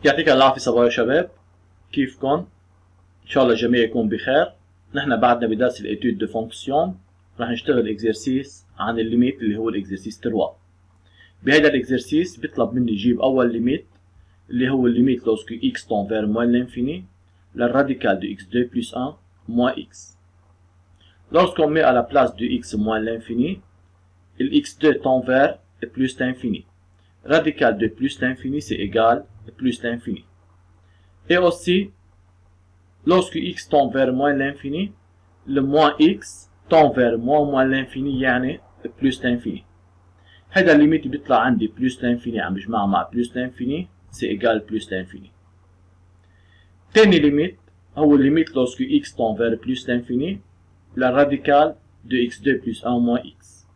يعطيك العافية صبايا شباب، كيفكن؟ إن شاء الله الجميع يكون بخير. نحن بعدنا بدرس الإيتود دو فونكسيون، رح نشتغل إكزرسيس عن الليميت اللي هو الإكزرسيس 3. بهذا الإكزرسيس بيطلب مني أجيب أول ليميت اللي هو الليميت لوسكو إكس تون فير موان لانفيني للراديكال دو إكس 2 بلس 1 moins x. Lorsqu'on met à la place de x moins l'infini, le x2 tend vers plus l'infini. Radical de plus l'infini, c'est égal à plus l'infini. Et aussi, lorsque x tend vers moins l'infini, le moins x tend vers moins l'infini, يعني plus l'infini. هذا الليميت بيطلع عندي plus l'infini عم بجمع مع plus l'infini, c'est égal plus l'infini. تاني ليميت هو الليميت lorsque x tend vers plus l'infini, la radicale de x2 plus 1 moins x.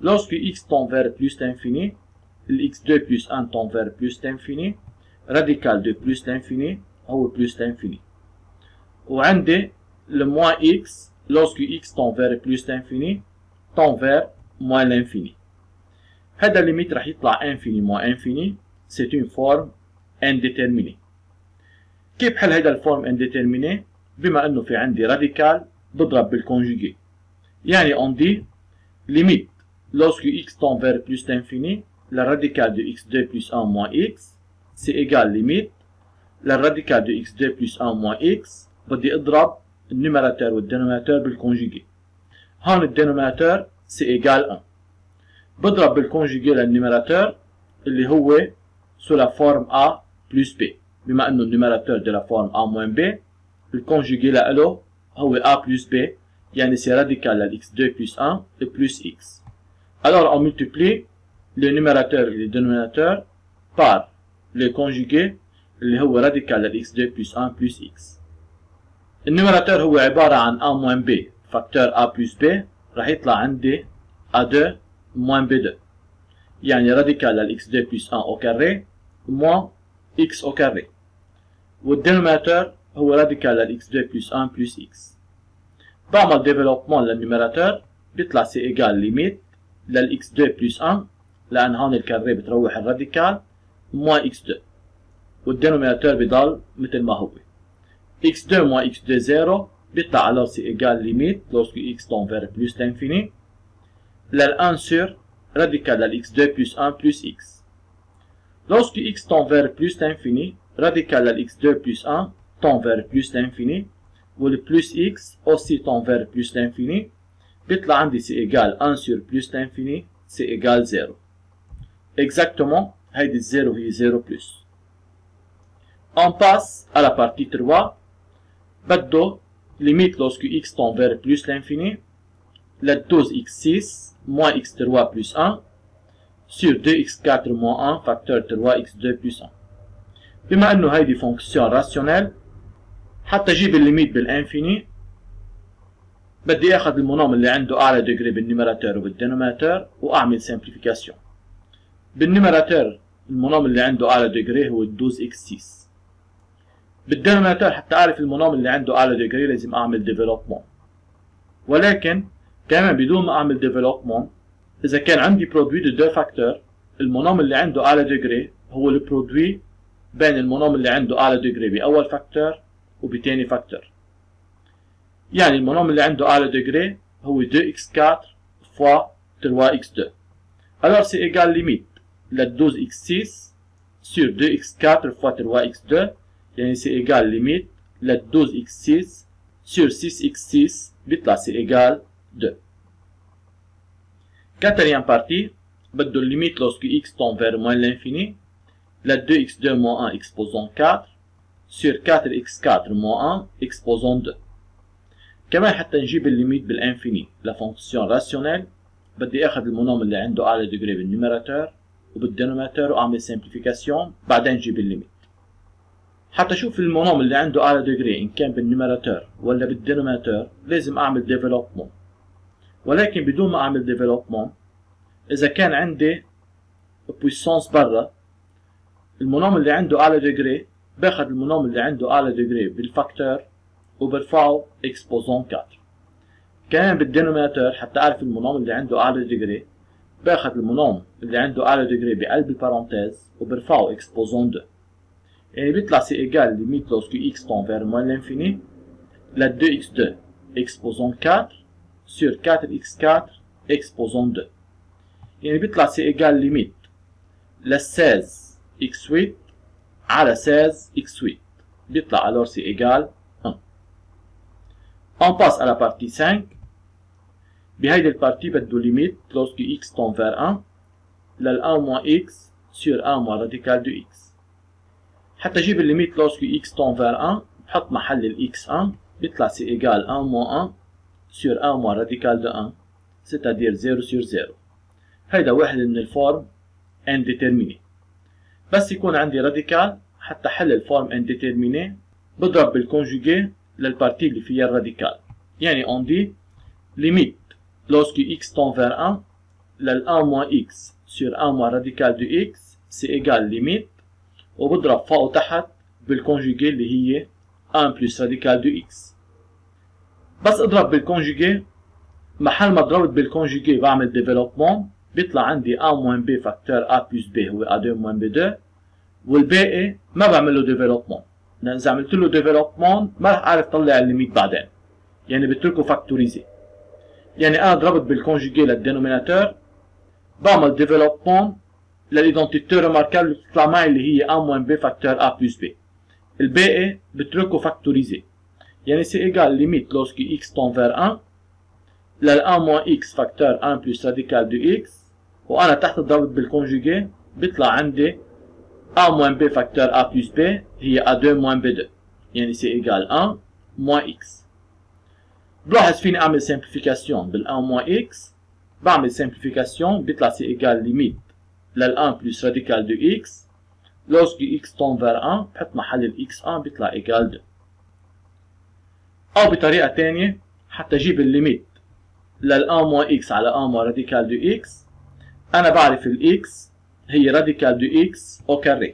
Lorsque x tend vers plus l'infini, le x2 plus 1 tend vers plus l'infini, radical de plus l'infini هو plus l'infini. وعندي le moins x lorsque x tend vers plus l'infini tend vers moins l'infini. هذا الليميت راح يطلع infini moins infini, c'est une forme indéterminée. كيف حل هذا الفورم انديترميني؟ بما انه في عندي راديكال بضرب بالكونجوجي. يعني on dit limite lorsque x tend vers plus l'infini, la radicale de x2 plus 1 moins x c'est égal limite la radicale de x2 plus 1 moins x. بدي اضرب النيميراتور والدينوميناتور بالكونجوجي. هون الدينوميناتور c'est égal 1. بضرب بالكونجوجي للنيميراتور اللي هو sous la forme a plus b. بما انه النيميراتور de la forme a moins b, le conjugué له هو a plus b, يعني c'est radical de x2 plus 1 et plus x. Alors on multiplie le numérateur et le dénominateur par le conjugué اللي هو radical de x2 plus 1 plus x. النيميراتور هو عبارة عن a moins b facteur a plus b, راح يطلع عندي a2 moins b2, يعني radical de x2 plus 1 au carré moins x au carré. والدينوميناتور هو راديكال لل x2 plus 1 plus x. بعمل ديفلوبمون للنيميراتور بيطلع سي ايجال ليميت لل x2 plus 1 لان هون الكاري بتروح الراديكال moins x2 والدينوميناتور بضل مثل ما هو. x2 moins x2 0 بيطلع على سي ايجال ليميت lorsque x tend vers plus l'infini لل 1 sur راديكال لل x2 plus 1 plus x. Lorsque x tend vers plus l'infini, radical de x2 plus 1 tend vers plus l'infini, ou le plus x aussi tend vers plus l'infini, بيطلع عندي c'est égal 1 sur plus l'infini, c'est égal 0. Exactement, هيدي 0 هي 0 plus. On passe à la partie 3. بدو limite lorsque x tend vers plus l'infini, le 12x6 moins x3 plus 1, sur 2x4 moins 1 facteur 3x2 plus 1. بما انه هيدي فونكسيون راسيونيل، حتى اجيب الليميت بالانفيني بدي اخذ المونوم اللي عنده اعلى ديجري بالنيميراتور وبالدينوميناتور واعمل سمبليفيكاسيون. بالنيميراتور المونوم اللي عنده اعلى ديجري هو 12x6. بالدينوميناتور حتى اعرف المونوم اللي عنده اعلى ديجري لازم اعمل ديفلوبمون. ولكن كمان بدون ما اعمل ديفلوبمون، إذا كان عندي برودوي دو 2 فاكتور، المونوم اللي عنده أعلى ديجري هو البرودوي بين المونوم اللي عنده أعلى ديجري بأول فاكتور وبتاني فاكتور. يعني المونوم اللي عنده أعلى ديجري هو 2x4 fois 3x2. Alors c'est égal limite la 12x6 sur 2x4 fois 3x2, يعني c'est égal limite la 12x6 sur 6x6 بيطلع c'est égal 2. Quatrième partie, بدو limite lorsque x tend vers moins l'infini, la 2x2 moins 1 exposant 4 sur 4x4 moins 1 exposant 2. كمان حتى نجيب الليميت بالانفيني لفونكسيون راسيونيل بدي اخذ المونوم اللي عنده اعلى ديجري بالنيميراتور وبالدينوميناتور واعمل سمبليفيكاسيون بعدين نجيب الليميت. حتى اشوف المونوم اللي عنده اعلى ديجري ان كان بالنيميراتور ولا بالدينوميناتور لازم اعمل ديفلوبمون. ولكن بدون ما اعمل ديفلوبمون، اذا كان عندي بويسونس برا، المونوم اللي عنده اعلى ديجري باخذ المونوم اللي عنده اعلى ديجري بالفاكتور وبرفعه اكسبوزون 4. كمان بالدينوميناتور حتى اعرف المونوم اللي عنده اعلى ديجري باخذ المونوم اللي عنده اعلى ديجري بقلب البارونتيز وبرفعه اكسبوزون 2. يعني بيطلع سي ايجال ليميت لوسكو x tend vers moins l'infini la 2x2 exposant 4 sur 4x4 exposant 2. يعني بيطلع سي ايجال ليميت ل 16x8 على 16x8. بيطلع alors سي ايجال 1. On passe à la partie 5. بهيدي البارتي بده ليميت لوسكو x tend vers 1 لل 1 moins x sur 1 moins radical de x. حتى اجيب الليميت لوسكو x tend vers 1 بحط محل ال x1 بيطلع سي ايجال 1 moins 1 sur 1 moins radical de 1 c'est-à-dire 0 sur 0. هيدا واحد من الفورم indéterminé. بس يكون عندي راديكال حتى حل الفورم indéterminé بضرب بالكونجوجي للبارتي اللي فيها الراديكال. يعني on dit limite lorsque x tend vers 1 لل 1 moins x sur 1 moins radical de x c'est égal limite وبضرب فوق وتحت بالكونجوجي اللي هي 1 plus radical de x. بس اضرب بالكونجوجي محل ما ضربت بالكونجوجي بعمل ديفلوبمون بيطلع عندي a moins b فاكتور a plus b هو a2 moins b2 والباقي ما بعمل له ديفلوبمون لان اذا عملت له ديفلوبمون ما رح اعرف طلع الليميت بعدين يعني بتركه فاكتوريزي. يعني انا ضربت بالكونجوجي للدينوميناتور بعمل ديفلوبمون للايدنتيتي ريماركابل اللي بتطلع معي اللي هي a moins b فاكتور a plus b. الباقي بتركه فاكتوريزي. يعني سي ايجال ليميت لوسكو x tend vers 1 لل 1 moins x فاكتور 1 plus radical de x وانا تحت ضربت بالكونجوجي بيطلع عندي a moins b فاكتور a plus b هي a2 moins b2 يعني سي ايجال 1 moins x. بلاحظ فيني اعمل سمبليفيكاسيون بال 1 moins x بعمل سمبليفيكاسيون بيطلع سي ايجال ليميت لل 1 plus radical de x لوسكو x tend vers 1 بحط محل ال x1 بيطلع ايجال 2. او بطريقه ثانيه حتى اجيب الليميت لل 1 moins x على 1 moins radical de x انا بعرف ال x هي radical de x au carré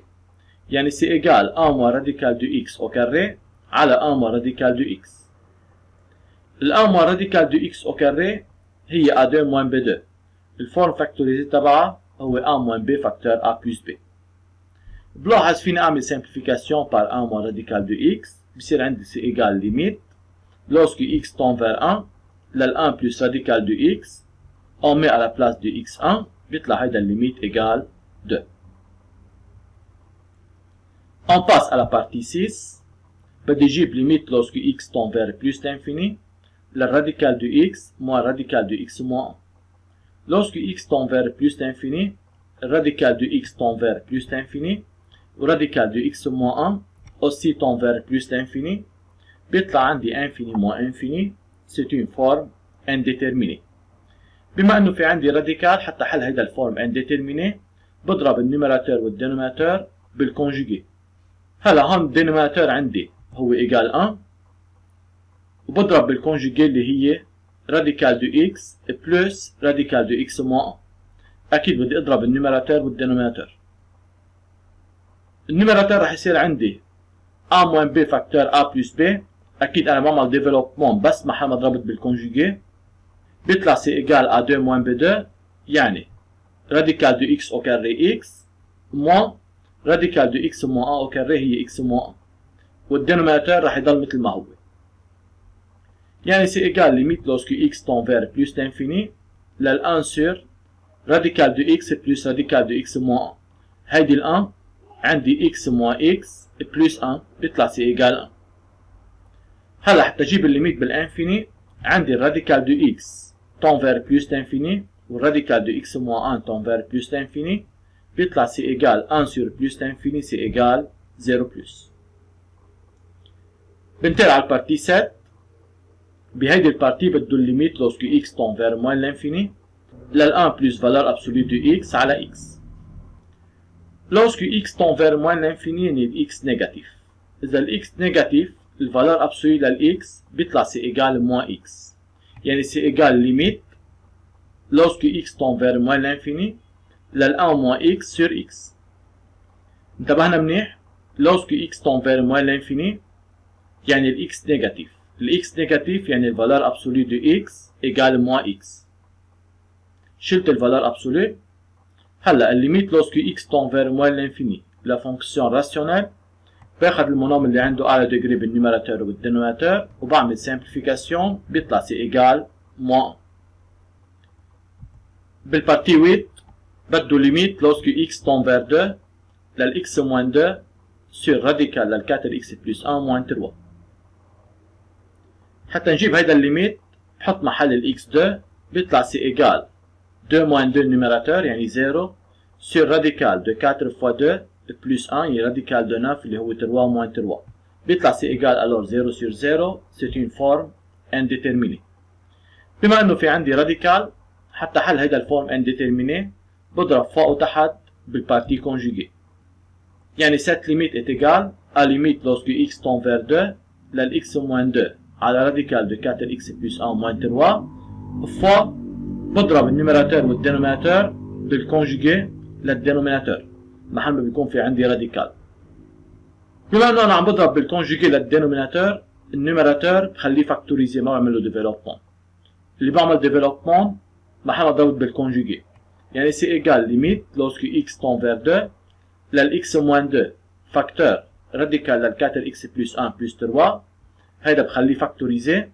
يعني سي ايجال 1 moins radical de x au carré على 1 moins radical de x. ال 1 moins radical de x au carré هي a2 moins b2 الفورم فاكتوريزي تبعها هو a moins b فاكتور a plus b. بلاحظ فيني اعمل simplification par 1 moins radical de x بصير عندي سي ايجال ليميت lorsque x tend vers 1 لل 1 plus radical de x on met à la place de x1 بيطلع هيدا الليميت égal 2. On passe à la partie 6. بدي اجيب ليميت lorsque x tend vers plus l'infini لل radical de x moins radical de x moins 1. Lorsque x tend vers plus l'infini radical de x tend vers plus l'infini و radical de x moins 1 aussi tend vers plus l'infini بيطلع عندي infini moins infini c'est une forme indéterminée. بما انه في عندي راديكال حتى حل هيدا الفورم indéterminé بضرب النيميراتور والدينوميناتور بالكونجوجي. هلا هون الدينوميناتور عندي هو ايجال 1 وبضرب بالكونجوجي اللي هي راديكال دو اكس بلس راديكال دو اكس موان 1. اكيد بدي اضرب النيميراتور والدينوميناتور. النيميراتور رح يصير عندي a moins b فاكتور a plus b. اكيد انا بعمل ديفلوبمون بس محل ما ضربت بالكونجوجي بيطلع سي ايجال a 2 moins b2 يعني راديكال دو x au carré x موان راديكال دو x موان 1 au carré هي x موان 1 والدينوميناتور رح يضل مثل ما هو. يعني سي ايجال ليميت لوسكو x tend vers plus l'infini لل 1 sur راديكال دو x plus راديكال دو x موان 1. هيدي ال 1 عندي x moins x بلس 1 بيطلع سي ايجال 1. هلا حتى اجيب الليميت بالانفيني عندي الراديكال دو x tend vers plus l'infini والراديكال دو x moins 1 tend vers plus l'infini بيطلع سي ايجال 1 sur plus l'infini سي ايجال 0 بلس. بنتقل على البارتي 7. بهيدي البارتي بده الليميت لوسكو x tend vers moins l'infini لل 1 plus valeur absolue de x على x. Lorsque x tend vers moins l'infini يعني ال x négatif. إذا ال x négatif الفالور absolue لل x بيطلع سي ايجال moins x. يعني سي ايجال ليميت lorsque x tend vers moins l'infini لل 1 moins x sur x. انتبهنا منيح؟ lorsque x tend vers moins l'infini يعني ال x négatif. ال x négatif يعني الفالور absolue de x ايجال moins x. شلت الفالور absolue. هلا الليميت lorsque x tend vers moins l'infini la fonction rationnelle باخد المونوم اللي عنده اعلى ديجري بالنيوميراتور وبالدينوميناتور وبعمل سامبليفيكاسيون بيطلع سي ايجال موان. بالبارتي 8 بده ليميت لوسكو x tend vers 2 للx moins 2 sur radical لل 4x plus 1 moins 3. حتى نجيب هيدا الليميت بحط محل ال x2 بيطلع سي ايجال 2 moins 2 numérateur يعني 0 sur radical de 4 fois 2 plus 1 يعني radical de 9 اللي هو 3 moins 3. بيطلع سي ايجال alors 0 sur 0 c'est une forme indéterminée. بما انه في عندي radical حتى حل هيدا الفورم indéterminé بضرب فوق وتحت بالبارتي conjuguée. يعني cette limite est égale à limite lorsque x tend vers 2 للx moins 2 على radical de 4x plus 1 moins 3 fois بضرب النيوميراتور والدينوميناتور بالconjugué للدينوميناتور محل ما بيكون في عندي radical. بما انه انا عم بضرب بالconjugué للدينوميناتور النيوميراتور بخليه فاكتوريزي ما بعمل له ديفلوبمون. اللي بعمل ديفلوبمون محل ما ضرب بالconjugué. يعني c'est égal limite lorsque x tend vers 2 للx moins 2 facteur radical لل 4x plus 1 plus 3 هيدا بخليه فاكتوريزي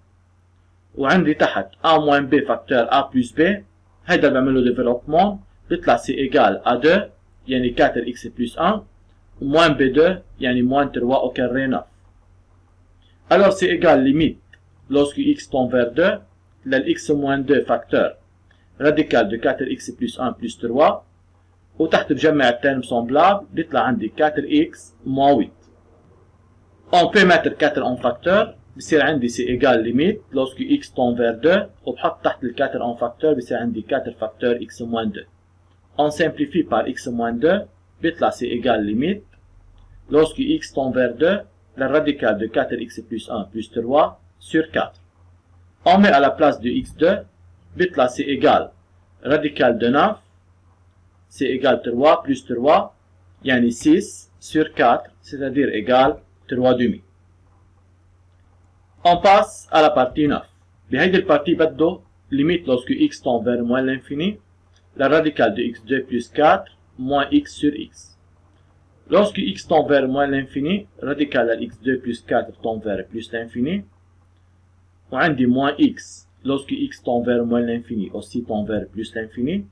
وعندي تحت a moins b facteur a plus b هيدا بعمل له ديفلوبمون بيطلع c'est égal à 2 يعني 4x plus 1 moins b2 يعني moins 3 au carré 9. Alors c'est égal limite lorsque x tend vers 2 للx moins 2 facteur radical de 4x plus 1 plus 3 وتحت بجمع الترم semblable بيطلع عندي 4x moins 8. On peut mettre 4 en facteur بصير عندي c'est égal limite lorsque x tend vers 2 وبحط تحت ال 4 en facteur بصير عندي 4 facteur x moins 2. On simplifie par x moins 2 بيطلع c'est égal limite lorsque x tend vers 2 le radical de 4x plus 1 plus 3 sur 4. On met à la place de x2 بيطلع c'est égal radical de 9 c'est égal 3 plus 3 يعني 6 sur 4 c'est-à-dire égal 3 demi. On passe à la partie 9. بهيدي البارتي بده limite lorsque x tend vers moins l'infini la radicale de x2 plus 4 moins x sur x. Lorsque x tend vers moins l'infini radicale de x2 plus 4 tend vers plus l'infini وعندي moins x lorsque x tend vers moins l'infini aussi tend vers plus l'infini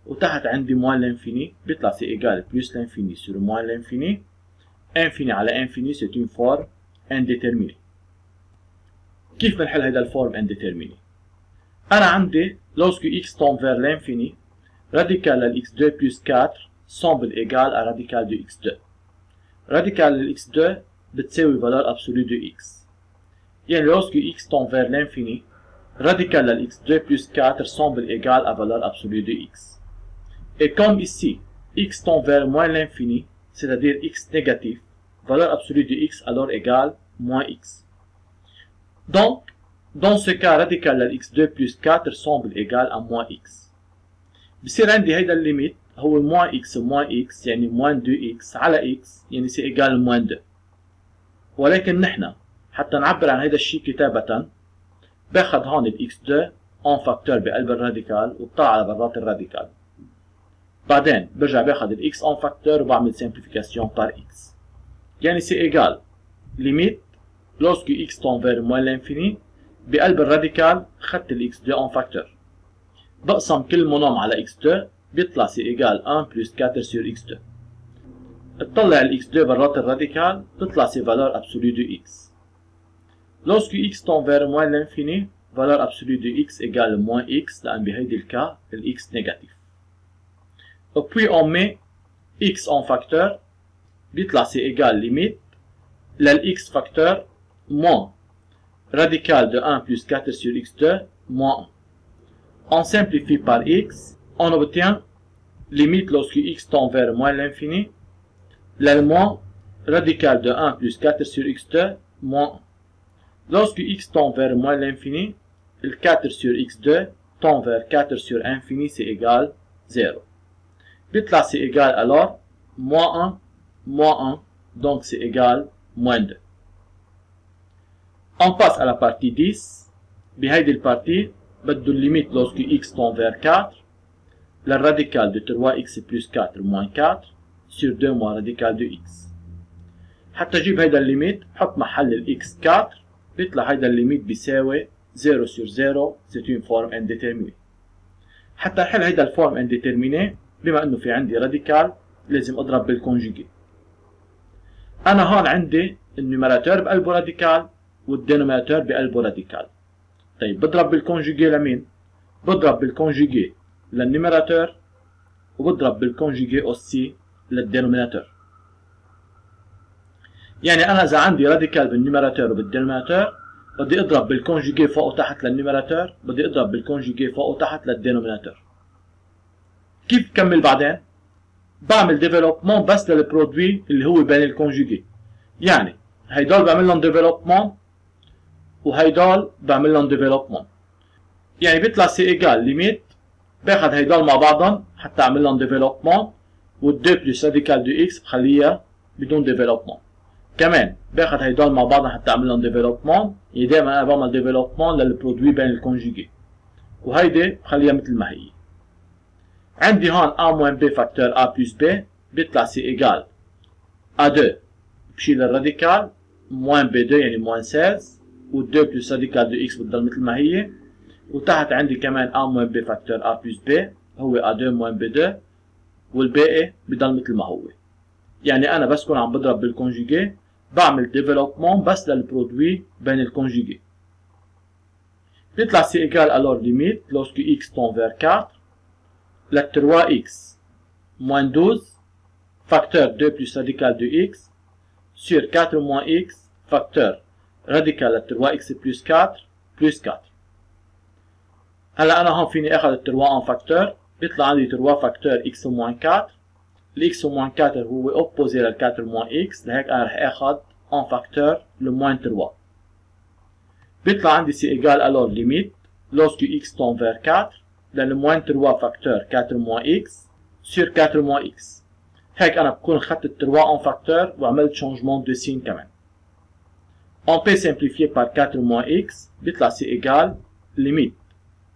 وتحت عندي moins l'infini بيطلع c'est égal plus l'infini sur moins l'infini. infini على infini c'est une forme indéterminée. كيف بنحل هيدا الفورم indéterminé؟ أنا عندي lorsque x tend vers l'infini radical de x2 plus 4 semble égal à radical de x2. radical de x2 بتساوي valeur absolue de x. يعني lorsque x tend vers l'infini radical de x2 plus 4 semble égal à valeur absolue de x. Et comme ici x tend vers moins l'infini c'est-à-dire x négatif valeur absolue de x alors égale moins x. Donc, dans ce cas radical de x2 plus 4 semble égal à moins x. بصير عندي هيدا الليميت هو moins x يعني moins 2x على x يعني c'est égal moins 2. ولكن نحن حتى نعبر عن هيدا الشيء كتابة باخد هون ال x2 en facteur بقلب الراديكال وبطلع على برات الراديكال. بعدين برجع باخد ال x en facteur وبعمل simplification par x. يعني c'est égal limite lorsque x tend vers moins l'infini بقلب الراديكال خدت ال x2 en facteur. بقسم كل مونوم على x2 بيطلع c'est égal 1 plus 4 sur x2. اطلع ال x2 برات الراديكال بتطلع c'est valeur absolue de x. Lorsque x tend vers moins l'infini valeur absolue de x égale moins x لأن بهيدي الكا ال x négatif. Et puis on met x en facteur بيطلع c'est égal limite لل x facteur moins radical de 1 plus 4 sur x2 moins 1. On simplifie par x, on obtient limite lorsque x tend vers moins l'infini, l'allemand radical de 1 plus 4 sur x2 moins 1. Lorsque x tend vers moins l'infini, le 4 sur x2 tend vers 4 sur infini, c'est égal 0. Là c'est égal alors moins 1, donc c'est égal moins 2. On passe à la partie 10. بهيدي البارتي بده limite lorsque x tend vers 4 la radicale de 3x plus 4 moins 4 sur 2 moins radicale de x. حتى اجيب هيدا الليميت بحط محل الاكس 4 بيطلع هيدا الليميت بيساوي 0 sur 0 c'est une forme indéterminée. حتى نحل هيدا الفورم انديترميني بما انه في عندي راديكال لازم اضرب بالكونجيجي. انا هون عندي النيوميراتور بقلبه راديكال والدينوميناتور بقلبه راديكال. طيب بضرب بالكونجيجي لمين؟ بضرب بالكونجيجي للنيوميراتور وبضرب بالكونجيجي اوسي للدينوميناتور. يعني انا اذا عندي راديكال بالنيوميراتور وبالدينوميناتور بدي اضرب بالكونجيجي فوق وتحت للنيوميراتور، بدي اضرب بالكونجيجي فوق وتحت للدينوميناتور. كيف بكمل بعدين؟ بعمل ديفلوبمون بس للبرودوي اللي هو بين الكونجيجي. يعني هيدول بعمل لهم ديفلوبمون وهيدول بعمل لهم ديفلوبمون. يعني بيطلع سي ايجال ليميت باخذ هيدول مع بعضهم حتى اعمل لهم ديفلوبمون، وال2 بلس راديكال دو اكس بخليها بدون ديفلوبمون. كمان باخذ هيدول مع بعضهم حتى اعمل لهم ديفلوبمون، يعني دائما انا بعمل ديفلوبمون للبرودوي بين الكونجيجي. وهيدي بخليها مثل ما هي. عندي هون a moins b فاكتور a plus b بيطلع سي ايجال a2 بشيل الراديكال moins b2 يعني moins 16 وال2 بلس راديكال دو x بتضل مثل ما هي، وتحت عندي كمان a moins b فاكتور a plus b هو a2 moins b2 والباقي بضل مثل ما هو. يعني انا بس كون عم بضرب بالكونجيجي بعمل ديفلوبمون بس للبرودوي بين الكونجيجي. بيطلع سي ايجال alors limite lorsque x tend vers 4 la 3x moins 12 facteur 2 plus radical de x sur 4 moins x facteur radical la 3x plus 4 plus 4. هلا انا هون فيني اخذ ال 3 en facteur بيطلع عندي 3 facteur x moins 4. ال x moins 4 هو opposé لل 4 moins x، لهيك انا رح اخذ en facteur le moins 3. بيطلع عندي سي ايجال alors limite lorsque x tend vers 4 لان moins 3 facteur 4 moins x sur 4 moins x. هيك انا بكون اخذت ال 3 en facteur وعملت changement de signe كمان. On peut simplifier par 4 moins x بيطلع سي ايجال limite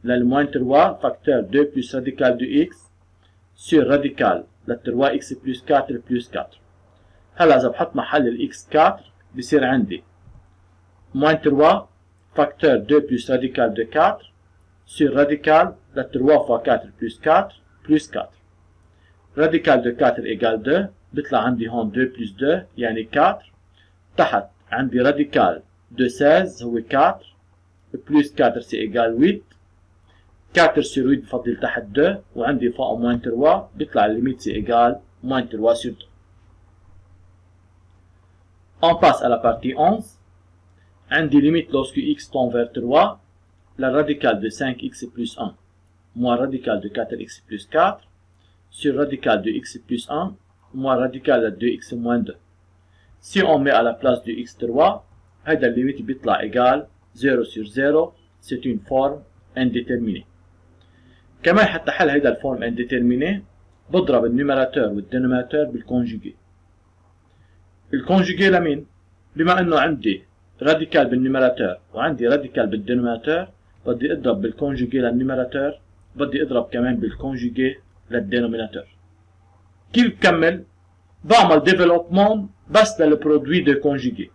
لان moins 3 facteur 2 plus radical de x sur radical ل 3x plus 4 plus 4. هلا اذا بحط محل ال x 4 بصير عندي moins 3 facteur 2 plus radical de 4 sur radical de 3 fois 4 plus 4 plus 4. radical de 4 égale 2 بيطلع عندي هون 2 plus 2 يعني 4. تحت عندي radical de 16 هو 4 plus 4 c'est égal 8. 4 sur 8 بفضل تحت 2 وعندي فوق moins 3 بيطلع الليميت c'est égal moins 3 sur 2. On passe à la partie 11. عندي limite lorsque x tend vers 3 la radicale de 5x plus 1 moins radicale de 4x plus 4 sur radicale de x plus 1 moins radicale de 2x moins 2. Si on met à la place de x3 هيدا الليميت بيطلع égal 0 sur 0 c'est une forme indéterminée. كمان حتى حل هيدا الفورم indéterminée بضرب النيوميراتور والدينوميناتور بالكونجيجي. الكونجيجي لمين؟ بما انه عندي راديكال بالنيوميراتور وعندي راديكال بالدينوميناتور بدي اضرب بالكونجيجي للنيوميراتور بدي اضرب كمان بالكونجيجي للدينوميناتور. كيف بكمل؟ بعمل ديفلوبمون بس للبرودوي دو كونجيجي.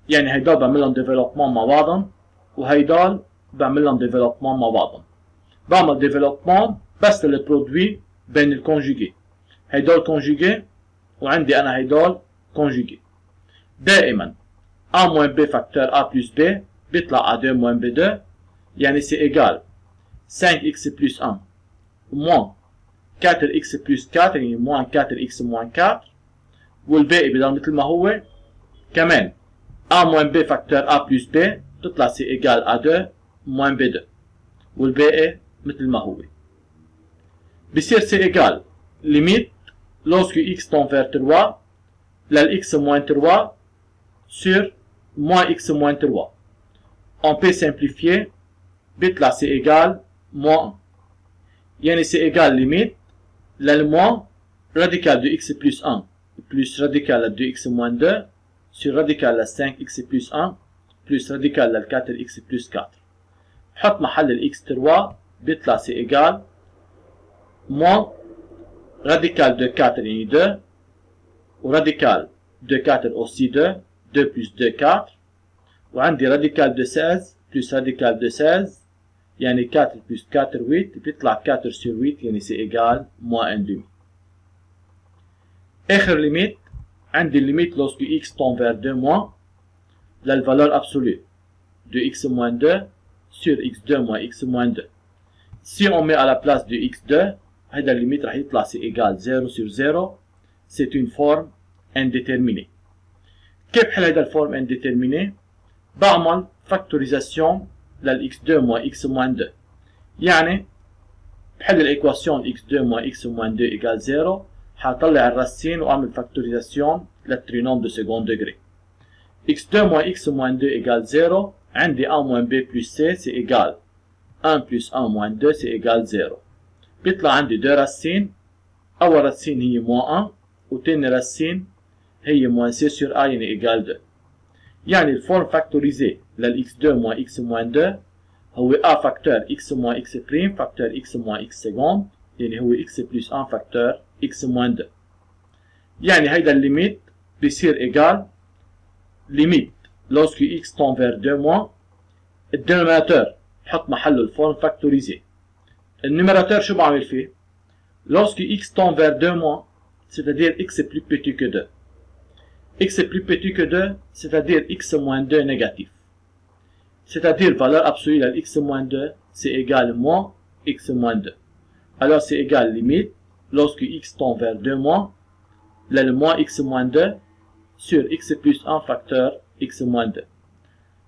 يعني هيدول بعمل لهم ديفلوبمون مع بعضهم وهيدول بعمل لهم ديفلوبمون مع بعضهم. بعمل ديفلوبمون بس للبرودوي بين الكونجيجي. هيدول كونجيجي وعندي انا هيدول كونجيجي. دائما a moins b facteur a plus b بيطلع a2 moins b2 يعني c'est égal 5x plus 1 moins 4x plus 4 يعني moins 4x moins 4 والباقي بضل مثل ما هو. كمان a moins b facteur a plus b بتطلع c'est égal a2 moins b2 والباقي مثل ما هو. بصير c'est égal limite lorsque x tend vers 3 للx moins 3 sur moins x moins 3. On peut simplifier بيطلع c'est égal moins 1. يعني c'est égal limite للmoins radical de x plus 1 plus radical de x moins 2 sur radical de 5x plus 1 plus radical de 4x plus 4. حط محل ال x3 بيطلع c'est égal moins radical de 4 يعني 2 و radical 2 4 aussi 2 2 plus 2 4 وعندي راديكال de 16 plus radical de 16 يعني 4 plus 4 8 بيطلع 4 sur 8 يعني c'est égal moins 1 demi. آخر ليميت عندي الليميت lorsque x tend vers 2 moins la valeur absolue de x moins 2 sur x2 moins x moins 2. Si on met à la place de x2 هذا الليميت راح يطلع c'est égal 0 sur 0. C'est une forme indéterminée. كيف بحل هذا الفورم indéterminé؟ بعمل factorisation للx2 moins x moins 2 يعني بحل الايكواسيون x2 moins x moins 2 égale 0 حطلع الراسين واعمل factorisation للترينوم de second degré. x2 moins x moins 2 égale 0 عندي a moins b plus c c'est égal 1 plus 1 moins 2 c'est égal 0. بيطلع عندي 2 راسين، أول راسين هي moins 1 وتاني راسين هي moins c sur a يعني égal 2. يعني الفورم فاكتوريزي للx2 moins x moins 2 هو a فاكتور x moins x prime فاكتور x moins x second يعني هو x plus 1 فاكتور x moins 2. يعني هيدا الليميت بيصير égal ليميت lorsque x tend vers 2 moins الدينوميناتور بحط محله الفورم فاكتوريزي. النيميراتور شو بعمل فيه؟ lorsque x tend vers 2 moins c'est-à-dire x est plus petit que 2. X est plus petit que 2, c'est-à-dire x moins 2 négatif. C'est-à-dire valeur absolue de x moins 2, c'est égal moins x moins 2. Alors c'est égal limite, lorsque x tend vers 2 moins, le moins x moins 2 sur x plus 1 facteur x moins 2.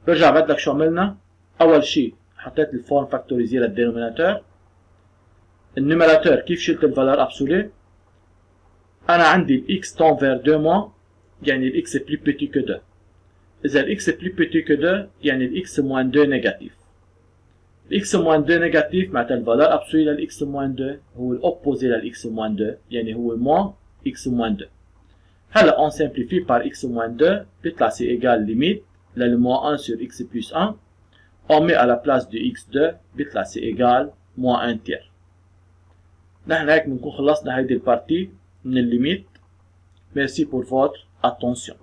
برجع بعد لك شو عملنا؟ أول شيء حطيت الفورم فاكتوريزي للدينوميناتور. النيميراتور كيف شلت الفالور absolue؟ أنا عندي x tend vers 2 moins يعني ال x est plus petit que 2. إذا ال x est plus petit que 2 يعني ال x moins 2 négatif. ال x moins 2 négatif معناتها الفالور absolue لل x moins 2 هو الأوبوزي لل x moins 2 يعني هو moins x moins 2. هلا on simplifie par x moins 2 بيطلع c'est égal limite لل moins 1 sur x plus 1. On met à la place de x2 بيطلع c'est égal moins 1 tiers. نحن هيك بنكون خلصنا هيدي البارتي من الليميت. Merci pour votre attention.